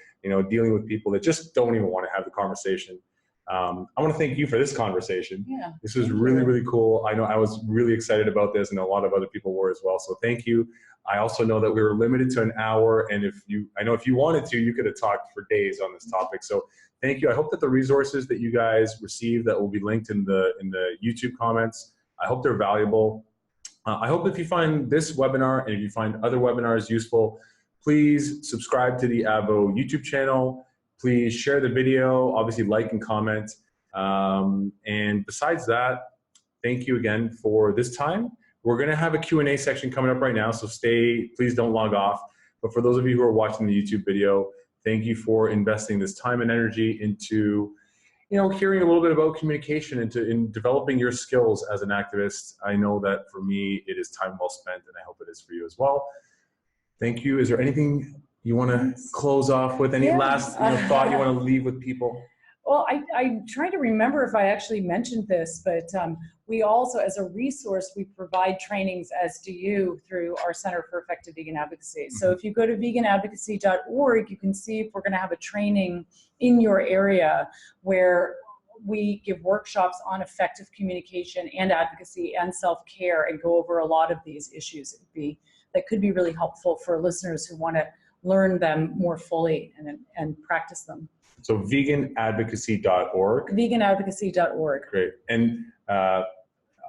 dealing with people that just don't even want to have the conversation. I want to thank you for this conversation. Yeah, this was really, really cool. I know I was really excited about this, and a lot of other people were as well. So thank you. I also know that we were limited to an hour, and if you wanted to, you could have talked for days on this topic. So thank you. I hope that the resources that you guys receive that will be linked in the YouTube comments, I hope they're valuable. I hope if you find this webinar and if you find other webinars useful, please subscribe to the AVO YouTube channel. Please share the video, obviously like and comment. And besides that, thank you again for this time. We're going to have a Q&A section coming up right now, so please don't log off. But for those of you who are watching the YouTube video, thank you for investing this time and energy into, hearing a little bit about communication, in developing your skills as an activist. I know that for me, it is time well spent, and I hope it is for you as well. Thank you. Is there anything you want to close off with? Any last thought you want to leave with people? Well, I'm trying to remember if I actually mentioned this, but we also, as a resource, we provide trainings, as do you, through our Center for Effective Vegan Advocacy. So if you go to veganadvocacy.org, you can see if we're going to have a training in your area where we give workshops on effective communication and advocacy and self-care, and go over a lot of these issues that could be really helpful for listeners who want to learn them more fully and practice them. So veganadvocacy.org. Veganadvocacy.org. Great. And I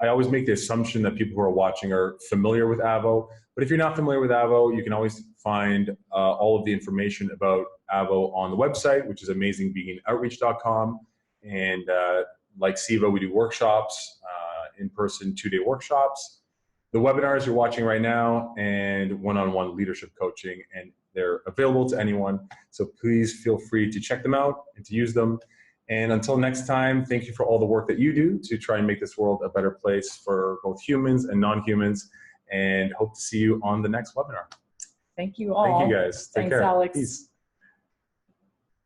always make the assumption that people who are watching are familiar with AVO. But if you're not familiar with AVO, you can always find all of the information about AVO on the website, which is amazingveganoutreach.com. And like SIVA, we do workshops, in-person 2-day workshops, the webinars you're watching right now, and one-on-one leadership coaching. And they're available to anyone, so please feel free to check them out and to use them. And until next time, thank you for all the work that you do to try and make this world a better place for both humans and non-humans, and hope to see you on the next webinar. Thank you all. Thank you guys. Take care. Thanks, Alex. Peace.